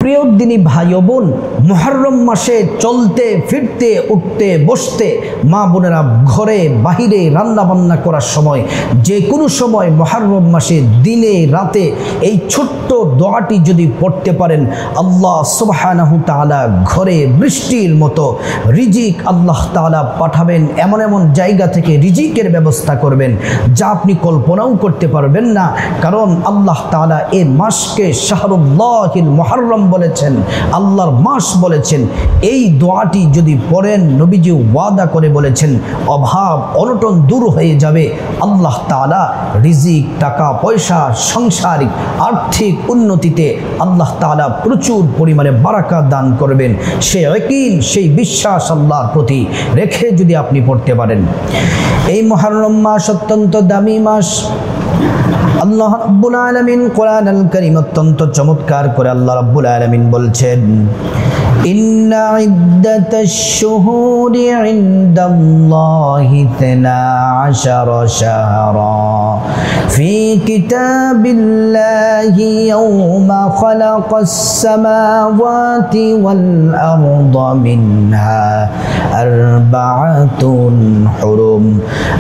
প্রিয় দিনী ভাই ও বোন, মুহররম মাসে চলতে ফিরতে উঠতে বসতে মা বোনেরা ঘরে বাহিরে রান্না বান্না করার সময় যে কোনো সময় মুহররম মাসে দিনে রাতে এই ছোট্ট দোয়াটি যদি পড়তে পারেন, আল্লাহ সুবহানাহু তাআলা ঘরে বৃষ্টির মতো রিজিক আল্লাহ তাআলা পাঠাবেন। এমন এমন জায়গা থেকে রিজিকের ব্যবস্থা করবেন যা আপনি কল্পনাও করতে পারবেন না। কারণ আল্লাহ তাআলা এই মাসকে শাহরুল্লাহিল মুহররম বলেছেন, আল্লাহর মাস বলেছেন। এই দোয়াটি যদি পড়েন, নবীজি ওয়াদা করে বলেছেন অভাব অনটন দূর হয়ে যাবে। আল্লাহ তাআলা রিজিক, টাকা পয়সা, সাংসারিক আর্থিক উন্নতিতে আল্লাহ তাআলা প্রচুর পরিমাণে বারাকা দান করবেন। সেই ইয়াকিন, সেই বিশ্বাস আল্লাহর প্রতি রেখে যদি আপনি পড়তে পারেন। এই মুহররম মাস অত্যন্ত দামি মাস। আল্লাহ রাব্বুল আলামিন কোরআনুল কারীম অত্যন্ত চমৎকার করে আল্লাহ রাব্বুল আলামিন বলছেন, ইন্না ইদ্দাতাশ শুহুরি ইনদাল্লাহি 12 শাহরা ফি কিতাবিল্লাহি ইয়াওমা খালাকাস সামাওয়াতি ওয়াল আরদা মিনহা আরবাআতুন হুরুম।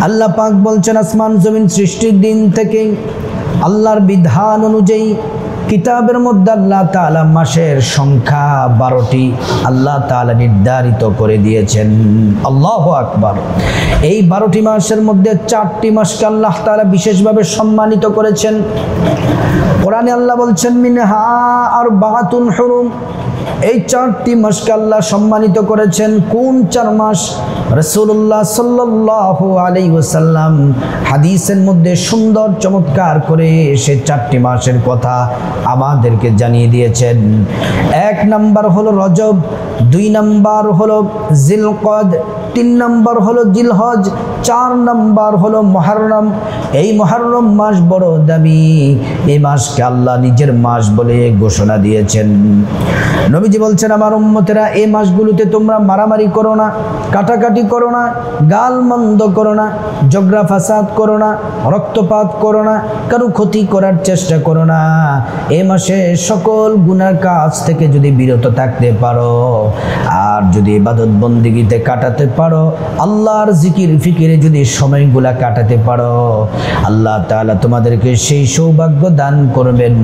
আল্লাহ পাক বলছেন, আসমান জমিন সৃষ্টির দিন থেকে আল্লাহর বিধান অনুযায়ী কিতাবের মধ্যে আল্লাহ তাআলা মাসের সংখ্যা 12টি আল্লাহ তাআলা নির্ধারিত করে দিয়েছেন। আল্লাহু আকবার। এই 12টি মাসের মধ্যে 4টি মাসকে আল্লাহ তাআলা বিশেষভাবে সম্মানিত করেছেন। কোরআনে আল্লাহ বলছেন মিনহা আরবাআতুন হুরুম। এই 4টি মাসকে আল্লাহ সম্মানিত করেছেন। কোন 4 মাস? রাসূলুল্লাহ সাল্লাল্লাহু আলাইহি ওয়াসাল্লাম হাদিসের মধ্যে সুন্দর চমৎকার করে সে 4টি মাসের কথা আমাদেরকে জানিয়ে দিয়েছেন। 1 নাম্বার হলো রজব, 2 নাম্বার হলো জিলকদ, 3 নাম্বার হলো জিলহজ, 4 নাম্বার হলো মুহররম। এই মুহররম মাস বড় দামি। এই মাসকে আল্লাহ নিজের মাস বলে ঘোষণা দিয়েছেন। নবীজি বলছেন, আমার উম্মতেরা এই মাসগুলোতে তোমরা মারামারি করো না, কাটাকাটি করো না, গালমন্দ করো না, ঝগড়া ফাসাদ করো না, রক্তপাত করো না, কারো ক্ষতি করার চেষ্টা করো না। এই মাসে সকল গুনার কাজ থেকে যদি বিরত থাকতে পারো আর যদি ইবাদত বন্দেগীতে কাটাতে পারো, আল্লাহর জিকির ফিকিরে যদি সময়গুলা কাটাতে পারো, আল্লাহ তাআলা তোমাদেরকে সেই সৌভাগ্য দান করবেন।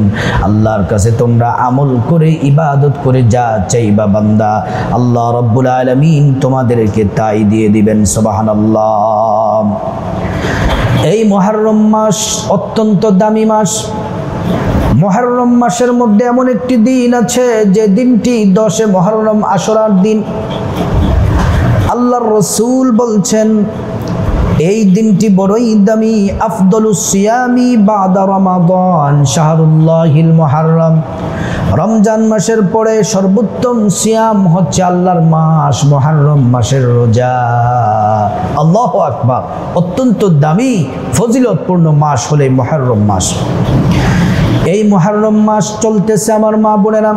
আল্লাহর কাছে তোমরা আমল করে ইবাদত করে যা চাইবা বান্দা, আল্লাহ রাব্বুল আলামিন তোমাদেরকে তাই দিয়ে দিবেন। সুবহানাল্লাহ। এই মুহররম মাস অত্যন্ত দামি মাস। মুহররম মাসের মধ্যে এমন একটি দিন আছে যে দিনটি 10 মুহররম আশুরার দিন। আল্লাহর রাসূল বলছেন এই দিনটি বড়ই দামি। আফদলুস সিয়ামি বাদা রমাদান শাহরুল্লাহিল মুহররম। রমজান মাসের পরে সর্বোত্তম সিয়াম হচ্ছে আল্লাহর মাস মুহররম মাসের রোজা। আল্লাহু আকবার। অত্যন্ত দামি ফজিলতপূর্ণ মাস হলো মুহররম মাস। এই মুহররম মাস চলতেছে আমার মা বোনেরা,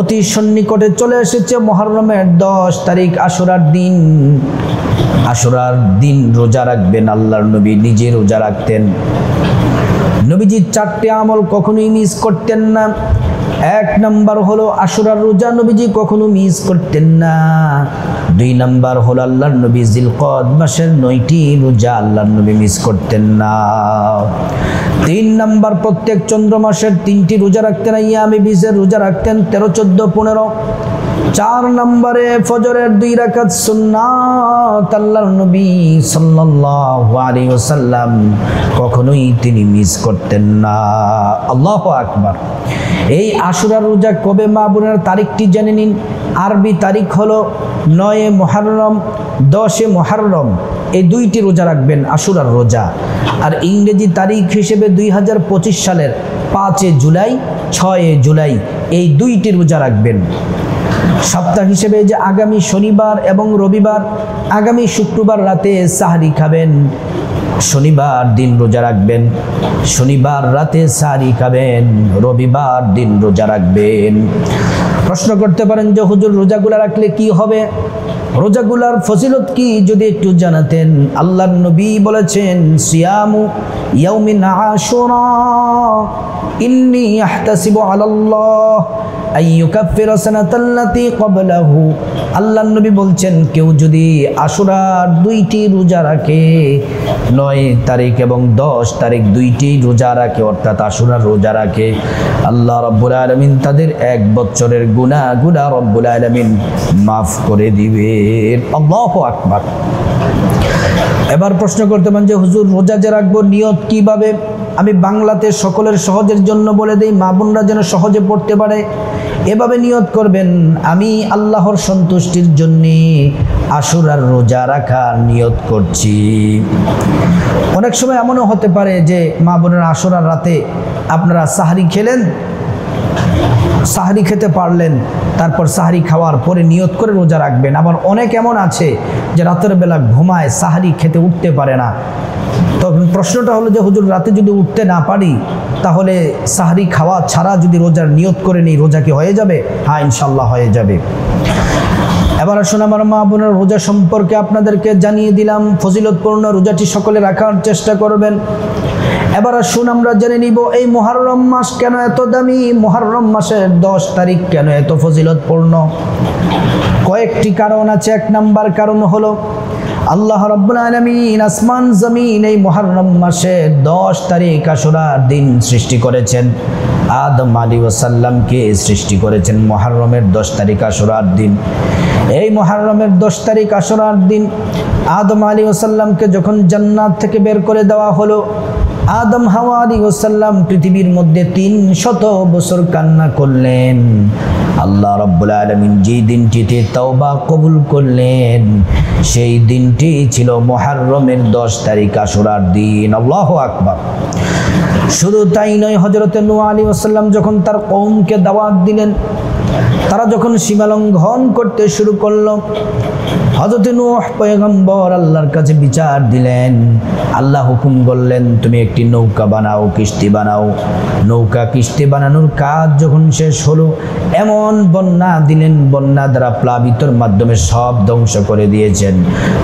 অতি সন্নিকটে চলে এসেছে মুহররমের 10 তারিখ আশুরার দিন। আশুরার দিন রোজা রাখবেন। আল্লাহর নবী নিজে রোজা রাখতেন। নবীজি 4টি আমল কখনোই মিস করতেন না। 1 নাম্বার হলো আশুরার রোজা নবীজি কখনো মিস করতেন না। 2 নাম্বার হলো আল্লাহর নবী জিলকদ মাসের 9টি রোজা আল্লাহর নবী মিস করতেন না। 3 নাম্বার প্রত্যেক চন্দ্র মাসের 3টি রোজা রাখতেন। আইয়ামে বীজের রোজা রাখতেন 13, 14, 15। 4 নম্বরে ফজরের 2 রাকাত সুন্নাত আল্লাহর নবী সাল্লাল্লাহু আলাইহি ওয়াসাল্লাম কখনোই তিনি মিস করতেন না। আল্লাহু আকবার। এই আশুরার রোজা কবে মা বোনের তারিখটি জেনে নিন। আরবি তারিখ হলো 9 মুহররম, 10 মুহররম। এই 2টি রোজা রাখবেন আশুরার রোজা। আর ইংরেজি তারিখ হিসেবে 2025 সালের 5 জুলাই, 6 জুলাই এই 2টি রোজা রাখবেন। সপ্তাহ হিসেবে যে আগামী শনিবার এবং রবিবার, আগামী শুক্রবার রাতে সাহরি খাবেন, শনিবার দিন রোজা রাখবেন, শনিবার রাতে সাহরি খাবেন, রবিবার দিন রোজা রাখবেন। প্রশ্ন করতে পারেন যে হুজুর রোজাগুলা রাখলে কি হবে, রোজাগুলার ফজিলত কি যদি একটু জানাতেন। আল্লাহর নবী বলেছেন সিয়ামু ইয়াউমিন আশুরা ইন্নী আহতাসিবু আলাল্লাহ আইয়ুকাফিরা সানাতাল্লাতী ক্বাবলাহু, আল্লাহর নবী বলছেন কেউ যদি আশুরার 2টি রোজা রাখে, 9 তারিখ এবং 10 তারিখ 2টি রোজা রাখে, অর্থাৎ আশুরার রোজা রাখে, আল্লাহ রাব্বুল আলামিন তাদের 1 বছরের গুনাহগুলো রব্বুল আলামিন মাফ করে দিবেন। আল্লাহু আকবার। এবার প্রশ্ন করতে পারেন যে হুজুর রোজা যে রাখবো নিয়ত কিভাবে? আমি বাংলাতে সকলের সহজের জন্য বলে দেই, মা বোনরা যেন সহজে পড়তে পারে। এভাবে নিয়ত করবেন, আমি আল্লাহর সন্তুষ্টির জন্য আশুরার রোজা রাখার নিয়ত করছি। অনেক সময় এমনও হতে পারে যে মা বোনেরা আশুরার রাতে আপনারা সাহরি খেলেন, সাহরি খেতে পারলেন, তারপর সাহরি খাওয়ার পরে নিয়ত করে রোজা রাখবেন। আবার অনেক এমন আছে যে রাতের বেলা ঘুমায়, সাহরি খেতে উঠতে পারে না। তখন প্রশ্নটা হলো যে হুজুর রাতে যদি উঠতে না পারি তাহলে সাহরি খাওয়া ছাড়া যদি রোজার নিয়ত করে নিই, রোজা কি হয়ে যাবে? হ্যাঁ, ইনশাল্লাহ হয়ে যাবে। এবার আসুন আমার মা বোনের রোজা সম্পর্কে আপনাদেরকে জানিয়ে দিলাম। ফজিলতপূর্ণ রোজাটি সকলে রাখার চেষ্টা করবেন। এবার আসুন আমরা জেনে নিব এই মুহররম মাস কেন এত দামি, মুহররম মাসের 10 তারিখ কেন এত ফজিলতপূর্ণ। কয়েকটি কারণ আছে। 1 নাম্বার কারণ হলো আল্লাহ রাব্বুল আলামিন আসমান জমিন এই মুহররম মাসে 10 তারিখ আশুরার দিন সৃষ্টি করেছেন। আদম আলাইহিস সালামকে সৃষ্টি করেছেন মুহররমের 10 তারিখ আশুরার দিন। এই মুহররমের 10 তারিখ আশুরার দিন আদম আলাইহিস সালামকে যখন জান্নাত থেকে বের করে দেওয়া হলো, আদম হাওয়া আলাইহিস সালাম পৃথিবীর মধ্যে 300 বছর কান্না করলেন। আল্লাহ রাব্বুল আলামিন যে দিনটিতে তওবা কবুল করলেন সেই দিনটি ছিল মুহররমের 10 তারিখ আশুরার দিন। আল্লাহু আকবার। শুধু তাই নয়, হযরত নূহ আলাইহিস সালাম যখন তার কওমকে দাওয়াত দিলেন, তারা যখন সীমা লঙ্ঘন করতে শুরু করলো, হযরত নূহ পয়গম্বর আল্লাহর কাছে বিচার দিলেন। আল্লাহ হুকুম করলেন তুমি একটি নৌকা বানাও, কিস্তি বানাও। নৌকা কিস্তি বানানোর কাজ যখন শেষ হলো, এমন বন্যা দিলেন, বন্যা দ্বারা প্লাবিতর মাধ্যমে সব ধ্বংস করে দিয়েছেন।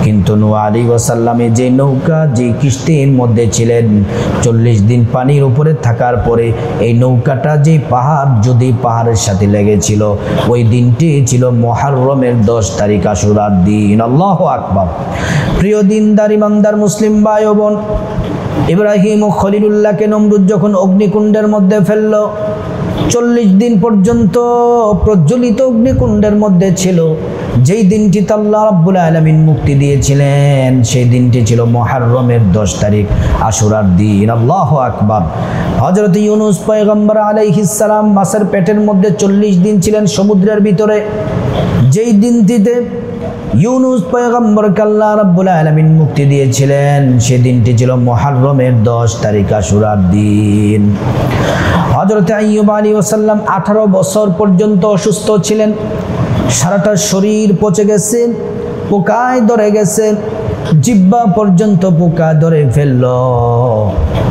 কিন্তু নূহ আলাইহিস সালামে যে নৌকা, যে কিস্তির মধ্যে ছিলেন, 40 দিন পানির উপরে থাকার পরে এই নৌকাটা যে পাহাড়ের সাথে লেগেছিল, ওই দিনটি ছিল মুহররমের 10 তারিখ আশুরার দিন। আল্লাহু আকবার। প্রিয় দিনদার ইমানদার মুসলিম ভাই ও বোন, ইব্রাহিম ও খলিলুল্লাহকে নমরুদ যখন অগ্নিকুণ্ডের মধ্যে ফেলল, 40 দিন পর্যন্ত প্রজ্বলিত অগ্নিকুণ্ডের মধ্যে ছিল। যেই দিনটিতে আল্লাহ রাব্বুল আলামিন মুক্তি দিয়েছিলেন সেই দিনটি ছিল মুহররমের 10 তারিখ আশুরার দিন। আল্লাহু আকবার। হযরত ইউনূস পয়গম্বর আলাইহিস সালাম মাছের পেটের মধ্যে 40 দিন ছিলেন সমুদ্রের ভিতরে। যেই দিনটিতে ইউনূস পয়গম্বরকে আল্লাহ রাব্বুল আলামিন মুক্তি দিয়েছিলেন সেই দিনটি ছিল মুহররমের 10 তারিখ আশুরার দিন। হযরত আইয়ুব আলাইহিস সালাম 18 বছর পর্যন্ত অসুস্থ ছিলেন। সারাটা শরীর পচে গেছে, পোকায় ধরে গেছে, জিহ্বা পর্যন্ত পোকা ধরে ফেলল।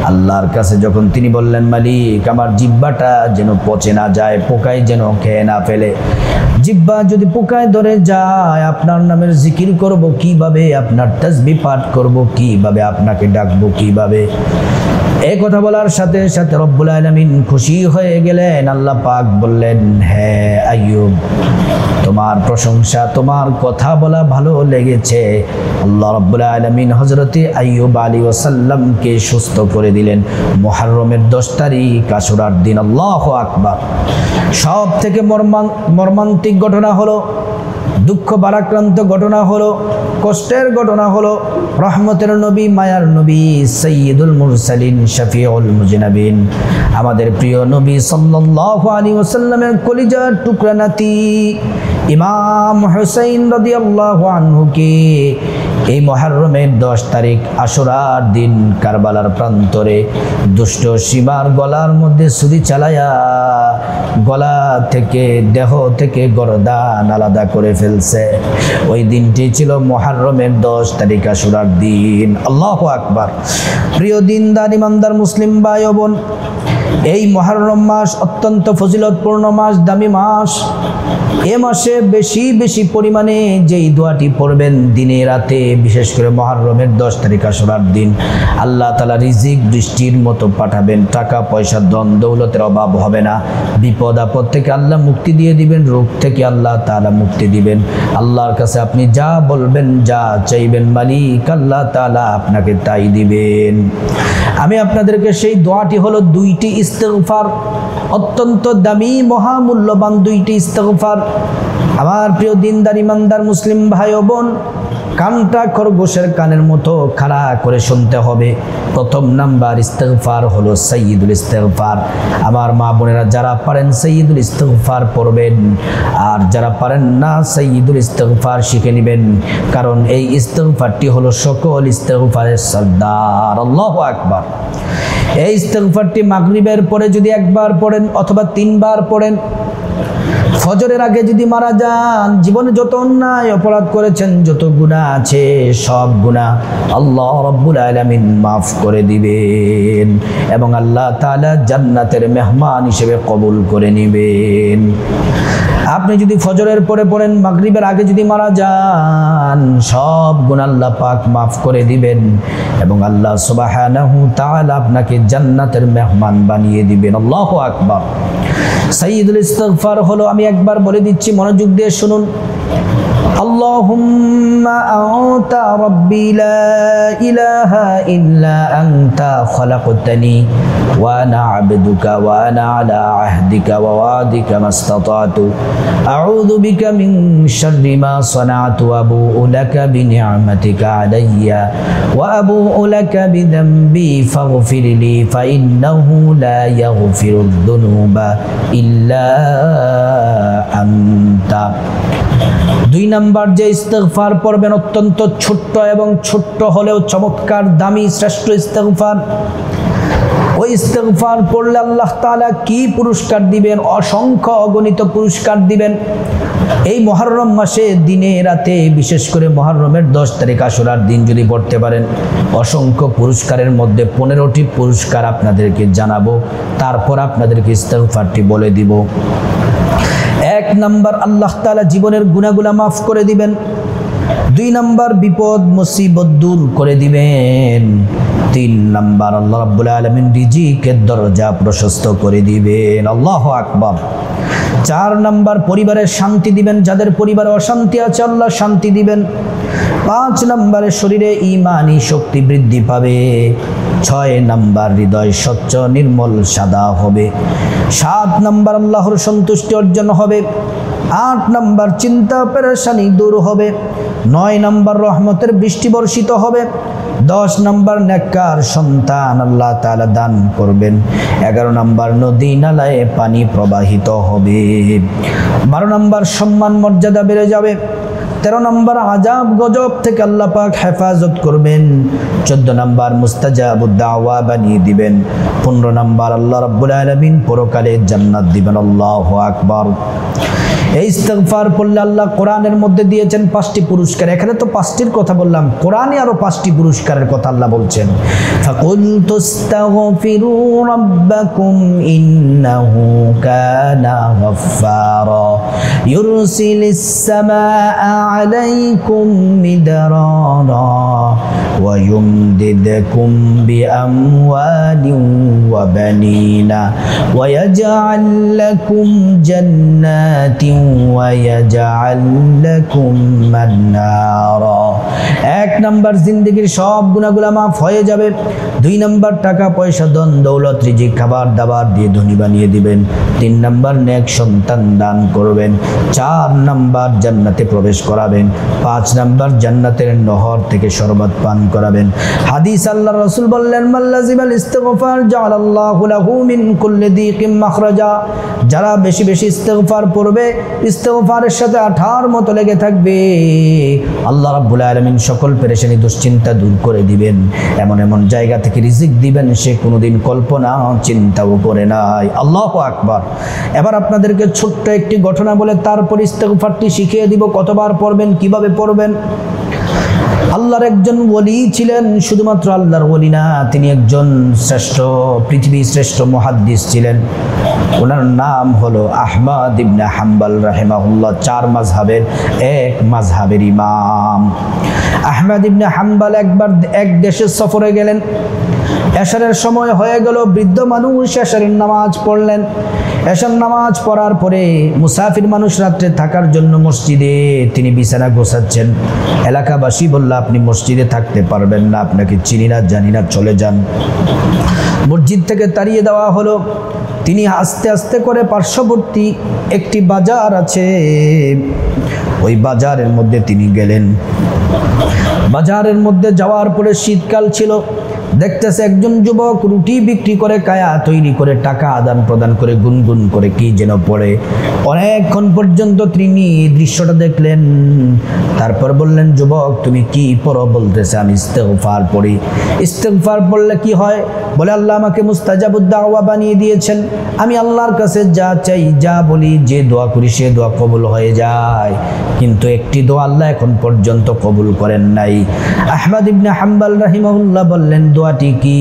আল্লাহর কাছে যখন তিনি বললেন, মালিক আমার জিহ্বাটা যেন পচে না যায়, পোকায় যেন খেয়ে না ফেলে। জিহ্বা যদি পোকায় ধরে যায়, আপনার নামের জিকির করব কিভাবে, আপনার তাসবিহ পাঠ করব কিভাবে, আপনাকে ডাকবো কিভাবে? এই কথা বলার সাথে সাথে রব্বুল আলামিন খুশি হয়ে গেলেন। আল্লাহ পাক বললেন, হ্যাঁ আইয়ুব, তোমার প্রশংসা, তোমার কথা বলা ভালো লেগেছে। আল্লাহ রাব্বুল আলামিন হযরতে আইয়ুব আলাইহিস সালামকে সুস্থ করে দিলেন মুহররমের 10 তারিখ আশুরার দিন। আল্লাহু আকবার। সব থেকে মর্মান্তিক ঘটনা হলো, দুঃখ ভারাক্রান্ত ঘটনা হলো, কষ্টের ঘটনা হলো, রহমতের নবী, মায়ার নবী, সাইয়্যিদুল মুরসালিন, শফিউল মুজনাবিন, আমাদের প্রিয় নবী সাল্লাল্লাহু আলাইহি ওয়াসাল্লামের কলিজার টুকরা নাতি ইমাম হুসাইন রাদিয়াল্লাহু আনহুকে এই মুহররমের 10 তারিখ আশুরার দিন কারবালার প্রান্তরে দুষ্ট সীমার গলার মধ্যে ছুরি চালায়া গলা থেকে, দেহ থেকে গর্দান আলাদা করে ফেলছে। ওই দিনটি ছিল মুহররমের 10 তারিখ আশুরার দিন। আল্লাহু আকবার। প্রিয় দিনদার ইমানদার মুসলিম ভাই ও বোন, এই মুহররম মাস অত্যন্ত ফজিলতপূর্ণ মাস, দামি মাস। এ মাসে বেশি বেশি পরিমাণে যেই দোয়াটি পড়বেন দিনে রাতে, বিশেষ করে মুহররমের 10 তারিখ আশুরার দিন, আল্লাহ তাআলা রিজিক বৃষ্টির মতো পাঠাবেন। টাকা পয়সা ধন দৌলতের অভাব হবে না। বিপদ আপদ থেকে আল্লাহ মুক্তি দিয়ে দিবেন, রোগ থেকে আল্লাহ তাআলা মুক্তি দিবেন। আল্লাহর কাছে আপনি যা বলবেন, যা চাইবেন, মালিক আল্লাহ তাআলা আপনাকে তাই দিবেন। আমি আপনাদেরকে সেই দোয়াটি হলো 2টি ইস্তেগফার, অত্যন্ত দামি মহামূল্যবান 2টি ইস্তেগফার। আমার প্রিয় দিনদার ইমানদার মুসলিম ভাই ও বোন, কানটা খরগোশের কানের মতো খাড়া করে শুনতে হবে। প্রথম নাম্বার ইস্তেগফার হলো সাইয়্যিদুল ইস্তেগফার। আমার মা বোনেরা যারা পারেন সাইয়্যিদুল ইস্তেগফার পড়বেন, আর যারা পারেন না সাইয়্যিদুল ইস্তেগফার শিখে নেবেন, কারণ এই ইস্তেগফারটি হলো সকল ইস্তেগফারের সর্দার। আল্লাহু আকবার। এই ইস্তেগফারটি মাগরিবের পরে যদি একবার পড়েন অথবা 3 বার পড়েন, ফজরের আগে যদি মারা যান, জীবনে যত অন্যায় অপরাধ করেছেন, যত গুনাহ আছে, সব গুনাহ আল্লাহ রাব্বুল আলামিন মাফ করে দিবেন এবং আল্লাহ তাআলা জান্নাতের মেহমান হিসেবে কবুল করে নেবেন। আপনি যদি ফজরের পরে পড়েন, মাগরিবের আগে যদি মারা যান, সব গুনাহ আল্লাহ পাক মাফ করে দিবেন এবং আল্লাহ সুবহানাহু তাআলা আপনাকে জান্নাতের মেহমান বানিয়ে দিবেন। আল্লাহু আকবার। সাইয়্যিদুল ইস্তিগফার হলো, আমি একবার বলে দিচ্ছি, মনোযোগ দিয়ে শুনুন। আল্লাহুম্মা আনতা রাব্বি লা ইলাহা ইল্লা আনতা খালাকতানি ওয়া আনা আবদুকা ওয়া আনা আলা আহদিকা ওয়া ওয়াদিকা মাসতাতাতু আউযু বিকা মিন শাররি মা সানাতু আবুউ লাকা বিনি'মাতিকা আলাইয়া ওয়া আবুউ লাকা বিযামবি ফাগফিরলি ফাইন্নাহু লা ইয়াগফিরুয যুনুবা ইল্লা আনতা। 2 নাম্বার যে ইস্তেগফার পড়বেন, অত্যন্ত ছোট্ট এবং ছোট্ট হলেও চমৎকার দামি শ্রেষ্ঠ ইস্তেগফার। ওই ইস্তেগফার পড়লে আল্লাহ তাআলা কি পুরস্কার দিবেন, অসংখ্য অগণিত পুরস্কার দিবেন। এই মুহররম মাসে দিনে রাতে, বিশেষ করে মুহররমের 10 তারিখ আশুরার দিন যদি পড়তে পারেন, অসংখ্য পুরস্কারের মধ্যে 15টি পুরস্কার আপনাদেরকে জানাবো, তারপর আপনাদেরকে ইস্তেগফারটি বলে দিব। 1 নাম্বার, আল্লাহ তাআলা জীবনের গুনাহগুলো মাফ করে দিবেন। 2 নাম্বার, বিপদ মুসিবত দূর করে দিবেন। 3 নাম্বার, আল্লাহ রাব্বুল আলামিন রিজিকের দরজা প্রশস্ত করে দিবেন। আল্লাহু আকবার। 4 নাম্বার, পরিবারের শান্তি দিবেন। যাদের পরিবারে অশান্তি আছে আল্লাহ শান্তি দিবেন। 5 নাম্বারে শরীরে ঈমানি শক্তি বৃদ্ধি পাবে। 6 নাম্বার, হৃদয় স্বচ্ছ নির্মল সাদা হবে। 7 নাম্বার, আল্লাহর সন্তুষ্টি অর্জন হবে। 8 নাম্বার, চিন্তা পেরেশানি দূর হবে। 9 নাম্বার, রহমতের বৃষ্টি বর্ষিত হবে। 10 নাম্বার, নেককার সন্তান আল্লাহ তাআলা দান করবেন। 11 নাম্বার, নদী নালায় পানি প্রবাহিত হবে। 12 নাম্বার, সম্মান মর্যাদা বেড়ে যাবে। 13 নাম্বার, আযাব গজব থেকে আল্লাহ পাক হেফাজত করবেন। 14 নাম্বার, মুস্তাজাবুদ দাওয়া বানিয়ে দিবেন। 15 নাম্বার, আল্লাহ রাব্বুল আলামিন পরকালে জান্নাত দিবেন। আল্লাহু আকবার। এই ইস্তেগফার পড়লে আল্লাহ কোরআনের মধ্যে দিয়েছেন 5টি পুরস্কার। এখানে তো 5টির কথা বললাম, কোরআনে আরো 5টি পুরস্কারের কথা আল্লাহ বলছেন। ফাকুলতু আস্তাগফিরু রাব্বাকুম ইন্নাহু কানা গাফফারা ইউরসিলিস সামাআ আলাইকুম মিদরারা ওয়া ইউমদিদকুম বিআমওয়ালিন ওয়া বানিনা ওয়া ইয়াজআল লাকুম জান্নাতিন ويجعل لكم النارا। 1 নাম্বার, জিন্দেগির সব গুনাহগুলো মাফ হয়ে যাবে। 2 নাম্বার, টাকা পয়সা ধন দৌলত রিজিক খাবার দাবার দিয়ে ধনী বানিয়ে দিবেন। 3 নাম্বার, নেক সন্তান দান করবেন। 4 নাম্বার, জান্নাতে প্রবেশ করাবেন। 5 নাম্বার, জান্নাতের নহর থেকে শরবত পান করাবেন। হাদিস, আল্লাহর রাসূল বললেন, মাল্লাজিমাল ইস্তিগফার জাআলাল্লাহু লাহু মিন কুল্লি দিকিম মাখরাজা। যারা বেশি বেশি ইস্তিগফার পড়বে, ইস্তিগফারের সাথে আঠার মতো লেগে থাকবে, আল্লাহ রাব্বুল আলামিন সকল পেরেশানি দুশ্চিন্তা দূর করে দিবেন। এমন এমন জায়গা থেকে রিজিক দিবেন সে কোনোদিন কল্পনা চিন্তাও করে নাই। আল্লাহু আকবার। এবার আপনাদেরকে ছোট্ট একটি ঘটনা বলে তারপর ইস্তিগফারটি শিখিয়ে দিব, কতবার পড়বেন, কিভাবে পড়বেন। আল্লাহর একজন ওলি ছিলেন, শুধুমাত্র আল্লাহর ওলি না, তিনি একজন শ্রেষ্ঠ, পৃথিবীর শ্রেষ্ঠ মুহাদ্দিস ছিলেন। ওনার নাম হলো আহমদ ইবনে হাম্বল রাহিমাহুল্লাহ, 4 মাযহাবের এক মাযহাবের ইমাম। আহমদ ইবনে হাম্বল একবার এক দেশের সফরে গেলেন। এশারের সময় হয়ে গেল, বৃদ্ধ মানুষ এশারের নামাজ পড়লেন। এশার নামাজ পড়ার পরে মুসাফির মানুষ রাত্রে থাকার জন্য মসজিদে তিনি বিছানা গোছাচ্ছেন। এলাকাবাসী বলল, আপনি মসজিদে থাকতে পারবেন না, আপনাকে চিনি না জানি না, চলে যান। মসজিদ থেকে তাড়িয়ে দেওয়া হলো। তিনি আস্তে আস্তে করে পার্শ্ববর্তী একটি বাজার আছে, ওই বাজারের মধ্যে তিনি গেলেন। বাজারের মধ্যে যাওয়ার পরে শীতকাল ছিল, দেখতেছে একজন যুবক রুটি বিক্রি করে, কায়া তৈরি করে, টাকা আদান প্রদান করে, গুনগুন করে কি যেন পড়ে। অনেকক্ষণ পর্যন্ত তিনি দৃশ্যটা দেখলেন। তারপর বললেন, যুবক তুমি কি পড়ো? বলতেছে, আমি ইস্তেগফার পড়ি। ইস্তেগফার পড়লে কি হয়? বলে, আল্লাহ আমাকে মুস্তাজাবুদ দাওয়া বানিয়ে দিয়েছেন। আমি আল্লাহর কাছে যা চাই, যা বলি, যে দোয়া করি, সে দোয়া কবুল হয়ে যায়। কিন্তু একটি দোয়া আল্লাহ এখন পর্যন্ত কবুল করেন নাই। আহমদ ইবনে হাম্বল রাহিমাহুল্লাহ বললেন, দোয়াটি কি?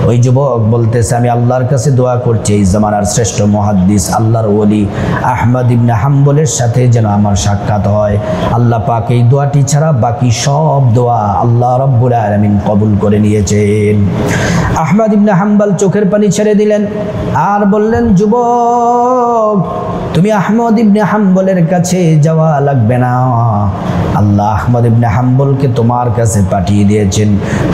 ওই যুবক বলতেছে, আমি আল্লাহর কাছে দোয়া করছি, এই জামানার শ্রেষ্ঠ মুহাদ্দিস আল্লাহর ওলি আহমদ ইবনে হাম্বলের সাথে যেন আমার সাক্ষাৎ হয়। আল্লাহ পাক এই দোয়াটি ছাড়া বাকি সব দোয়া আল্লাহ রাব্বুল আলামিন কবুল করে নিয়েছেন। আহমদ ইবনে হাম্বল চোখের পানি ছেড়ে দিলেন আর বললেন, যুবক তুমি আহমদ ইবনে হাম্বলের কাছে যাওয়া লাগবে না, আল্লাহ আহমদ ইবনে হাম্বলকে তোমার কাছে পাঠিয়ে দিয়েছেন।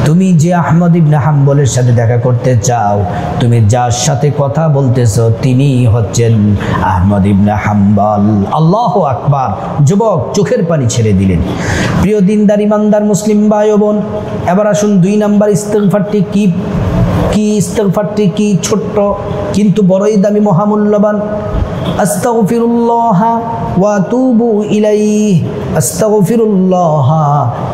তুমি যে আহমদ ইবনে হাম্বলের সাথে দেখা করতে চাও, তুমি যার সাথে কথা বলতেছো, তিনি হচ্ছেন আহমদ ইবনে হাম্বল। আল্লাহু আকবার। যুবক চোখের পানি ছেড়ে দিলেন। প্রিয় দিনদার ইমানদার মুসলিম ভাই ও বোন, এবার আসুন 2 নাম্বার ইস্তেগফারটি কি। ইস্তেগফারটি কি? ছোট্ট কিন্তু বড়ই দামি, মহামূল্যবান। আস্তাগফিরুল্লাহ ওয়া আতুবু ইলাইহি, আস্তাগফিরুল্লাহ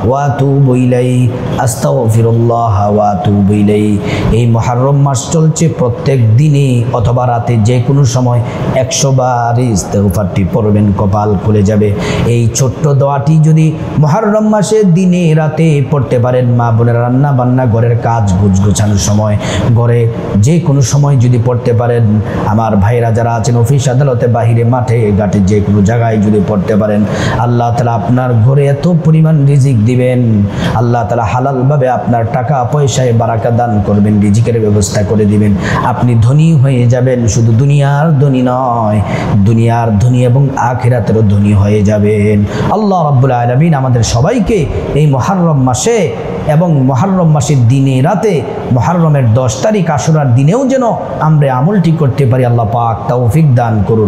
ওয়া আতুবু ইলাইহি, আস্তাগফিরুল্লাহ ওয়া আতুবু ইলাইহি। এই মুহররম মাস চলছে, প্রত্যেক দিনে অথবা রাতে যে কোনো সময় 100 বার ইস্তেগফারটি পড়বেন, কপাল খুলে যাবে। এই ছোট্ট দোয়াটি যদি মুহররম মাসে দিনে রাতে পড়তে পারেন, মা বোনের রান্না বান্না, ঘরের কাজ গোছানোর সময়, ঘরে যে কোনো সময় যদি পড়তে পারেন, আমার ভাইরা যারা আছেন অফিস আদালতে, বাহিরে, মাঠে ঘাটে, যে কোনো জায়গায় যদি পড়তে পারেন, আল্লাহ তাআলা আপনার ঘরে এত পরিমাণ রিজিক দিবেন। আল্লাহ তাআলা হালালভাবে আপনার টাকা পয়সায় বারাকা দান করবেন, রিজিকের ব্যবস্থা করে দিবেন। আপনি ধনী হয়ে যাবেন। শুধু দুনিয়ার ধনী নয়, দুনিয়ার ধনী এবং আখিরাতেরও ধনী হয়ে যাবেন। আল্লাহ রাব্বুল আলামিন আমাদের সবাইকে এই মুহররম মাসে এবং মুহররম মাসের দিনে রাতে, মুহররমের 10 তারিখ আশুরার দিনেও যেন আমরা আমলটি করতে পারি, আল্লাহ পাক তৌফিক দান করুন।